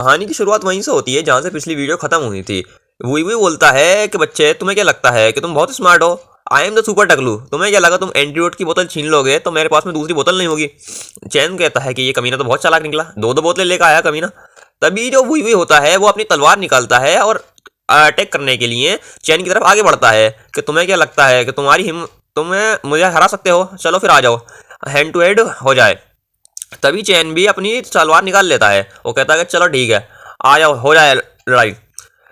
कहानी की शुरुआत वहीं से होती है जहां से पिछली वीडियो खत्म हुई थी। वही वही बोलता है कि बच्चे तुम्हें क्या लगता है कि तुम बहुत स्मार्ट हो, आई एम द सुपर टकलू, तुम्हें क्या लगा तुम एंटीडोट की बोतल छीन लोगे तो मेरे पास में दूसरी बोतल नहीं होगी। चैन कहता है कि ये कमीना तो बहुत चालाक निकला, दो दो बोतलें लेकर आया कमीना। तभी जो वही वही होता है वो अपनी तलवार निकालता है और अटैक करने के लिए चैन की तरफ आगे बढ़ता है कि तुम्हें क्या लगता है कि तुम्हें मुझे हरा सकते हो, चलो फिर आ जाओ, हैंड टू हैंड हो जाए। तभी चैन भी अपनी तलवार निकाल लेता है, वो कहता है कि चलो ठीक है, आ जाओ, हो जाए लड़ाई।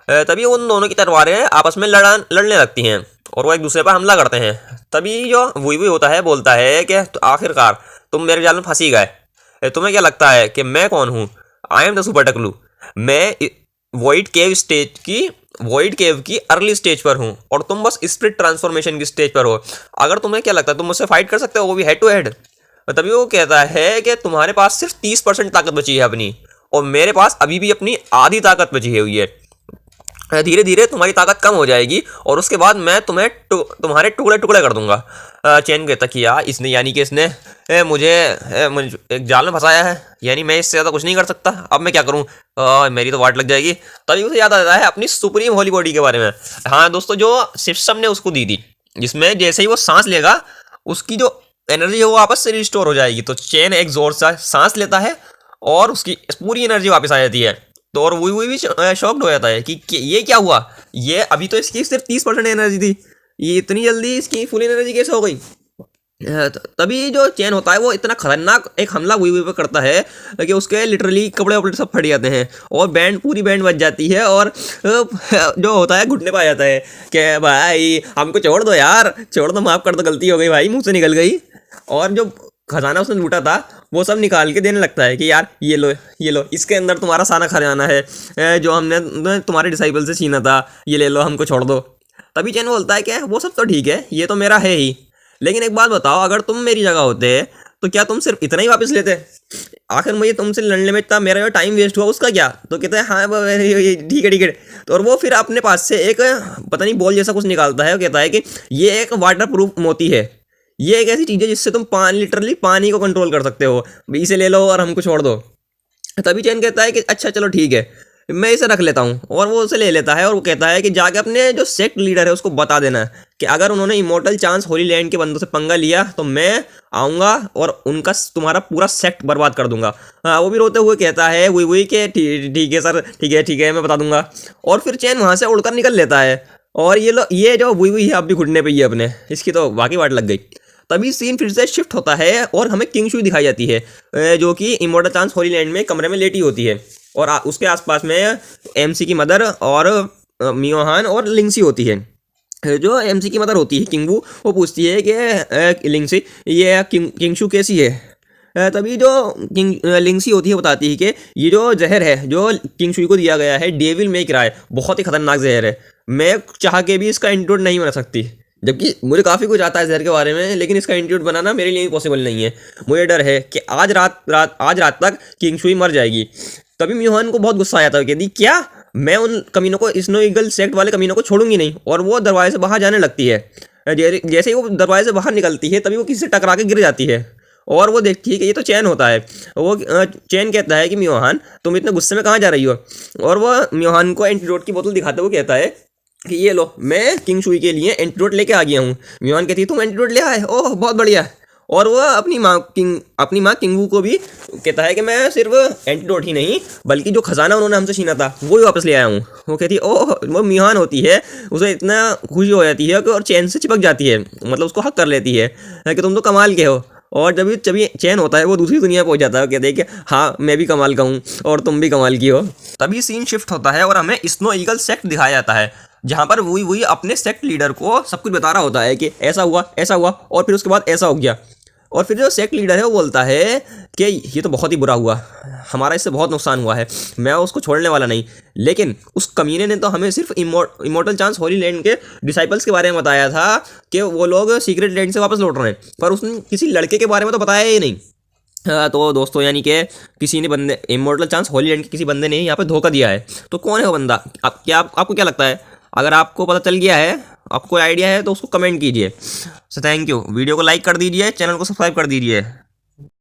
तभी उन दोनों की तलवारें आपस में लड़ने लगती हैं और वो एक दूसरे पर हमला करते हैं। तभी जो वही होता है बोलता है कि तो आखिरकार तुम मेरे जाल में फंसी गए। तुम्हें क्या लगता है कि मैं कौन हूँ? आई एम द सुपर टकलू, मैं वॉइड केव की अर्ली स्टेज पर हूँ और तुम बस स्प्रिट ट्रांसफॉर्मेशन की स्टेज पर हो। अगर तुम्हें क्या लगता है तुम मुझसे फाइट कर सकते हो, वो भी हेड टू हेड? तभी वो कहता है कि तुम्हारे पास सिर्फ 30% ताकत बची है अपनी, और मेरे पास अभी भी अपनी आधी ताकत बची हुई है। धीरे धीरे तुम्हारी ताकत कम हो जाएगी और उसके बाद मैं तुम्हारे टुकड़े टुकड़े कर दूंगा। चैन कहता कि यार इसने यानी कि इसने मुझे एक जाल में फंसाया है, यानी मैं इससे ज़्यादा कुछ नहीं कर सकता, अब मैं क्या करूं? मेरी तो वाट लग जाएगी। तभी उसे याद आता है अपनी सुप्रीम होली बॉडी के बारे में। हाँ दोस्तों, जो सिस्टम ने उसको दी थी, जिसमें जैसे ही वो सांस लेगा उसकी जो एनर्जी है वो वापस से रिस्टोर हो जाएगी। तो चैन एक जोर से सांस लेता है और उसकी पूरी एनर्जी वापस आ जाती है। तो और वही भी शॉक्ड हो जाता है कि ये क्या हुआ, ये अभी तो इसकी सिर्फ 30% एनर्जी थी, ये इतनी जल्दी इसकी फुल एनर्जी कैसे हो गई? तभी जो चैन होता है वो इतना खतरनाक एक हमला वही पे करता है कि उसके लिटरली कपड़े वपड़े सब फट जाते हैं और पूरी बैंड बज जाती है और जो होता है घुटने पे आ जाता है कि भाई हमको छोड़ दो यार, छोड़ दो, माफ़ कर दो, गलती हो गई भाई, मुँह से निकल गई। और जो खजाना उसने लूटा था वो सब निकाल के देने लगता है कि यार ये लो, इसके अंदर तुम्हारा सारा खजाना है जो हमने तुम्हारे डिसाइपल से छीना था, ये ले लो, हमको छोड़ दो। तभी चैन बोलता है कि वो सब तो ठीक है, ये तो मेरा है ही, लेकिन एक बात बताओ, अगर तुम मेरी जगह होते तो क्या तुम सिर्फ इतना ही वापस लेते? आखिर मुझे तुमसे लड़ने में इतना मेरा जो टाइम वेस्ट हुआ उसका क्या? तो कहते हैं हाँ ठीक है ठीक है। तो और वो फिर अपने पास से एक पता नहीं बॉल जैसा कुछ निकालता है और कहता है कि ये एक वाटर प्रूफ मोती है, ये एक ऐसी चीज़ है जिससे तुम लिटरली पानी को कंट्रोल कर सकते हो, इसे ले लो और हमको छोड़ दो। तभी चैन कहता है कि अच्छा चलो ठीक है, मैं इसे रख लेता हूँ, और वो उसे ले लेता है और वो कहता है कि जाके अपने जो सेक्ट लीडर है उसको बता देना कि अगर उन्होंने इमोर्टल चांस होली लैंड के बंदों से पंगा लिया तो मैं आऊँगा और उनका तुम्हारा पूरा सेक्ट बर्बाद कर दूंगा। वो भी रोते हुए कहता है वही कि ठीक है सर, ठीक है मैं बता दूंगा। और फिर चैन वहाँ से उड़कर निकल लेता है और ये जो वही है अब भी घुटने पर ही है अपने, इसकी तो वाकई वाट लग गई। तभी सीन फिर से शिफ्ट होता है और हमें किंग शुई दिखाई जाती है जो कि इमोर्टल चांस होली लैंड में कमरे में लेटी होती है और उसके आसपास में एमसी की मदर और मियोहान और लिंगसी होती है। जो एमसी की मदर होती है किंगवू, वो पूछती है कि लिंगसी ये किंगशु कैसी है? तभी जो लिंगसी होती है बताती है कि ये जो जहर है जो किंगशुई को दिया गया है डेविल मेक रहा है, बहुत ही खतरनाक जहर है, मैं चाह के भी इसका एंटीडोट नहीं बना सकती, जबकि मुझे काफ़ी कुछ आता है जहर के बारे में, लेकिन इसका एंटीडोट बनाना मेरे लिए पॉसिबल नहीं है। मुझे डर है कि आज रात तक किंगशुई मर जाएगी। तभी मियोहान को बहुत गुस्सा आया था, कहती क्या मैं उन कमीनों को, स्नो ईगल सेक्ट वाले कमीनों को छोड़ूंगी नहीं, और वो दरवाजे से बाहर जाने लगती है। जैसे ही वो दरवाजे से बाहर निकलती है तभी वो किसी से टकरा के गिर जाती है और वो देखती है कि ये तो चैन होता है। वो चैन कहता है कि मियोहान तुम इतने गुस्से में कहाँ जा रही हो? और वो मियोहान को एंटीडोट की बोतल दिखाते हुए कहता है कि ये लो, मैं किंग शुई के लिए एंटीडोट लेके आ गया हूँ। मियोहान कहती है तुम एंटीडोट ले आए, ओह बहुत बढ़िया। और वो अपनी माँ किंगवू को भी कहता है कि मैं सिर्फ एंटीडोट ही नहीं बल्कि जो खजाना उन्होंने हमसे छीना था वो भी वापस ले आया हूँ। वो कहती है ओह, वो मियोहान होती है, उसे इतना खुशी हो जाती है कि और चैन से चिपक जाती है, मतलब उसको हक कर लेती है कि तुम तो कमाल के हो। और जब चैन होता है वो दूसरी दुनिया पहुंच जाता है, कहते हैं कि हाँ मैं भी कमाल का हूँ और तुम भी कमाल की हो। तभी सीन शिफ्ट होता है और हमें स्नो ईगल सेक्ट दिखाया जाता है, जहाँ पर वही अपने सेक्ट लीडर को सब कुछ बता रहा होता है कि ऐसा हुआ और फिर उसके बाद ऐसा हो गया। और फिर जो सेक्ट लीडर है वो बोलता है कि ये तो बहुत ही बुरा हुआ, हमारा इससे बहुत नुकसान हुआ है, मैं उसको छोड़ने वाला नहीं, लेकिन उस कमीने ने तो हमें सिर्फ इमोर्टल चांस होली लैंड के डिसाइपल्स के बारे में बताया था कि वो लोग सीक्रेट लैंड से वापस लौट रहे हैं, पर उसने किसी लड़के के बारे में तो बताया ही नहीं। तो दोस्तों यानी कि किसी ने बंदे इमोर्टल चांस होली लैंड के किसी बंदे ने यहाँ पे धोखा दिया है। तो कौन है वो बंदा? आपको क्या लगता है? अगर आपको पता चल गया है, आपको आइडिया है तो उसको कमेंट कीजिए। सो थैंक यू, वीडियो को लाइक कर दीजिए, चैनल को सब्सक्राइब कर दीजिए।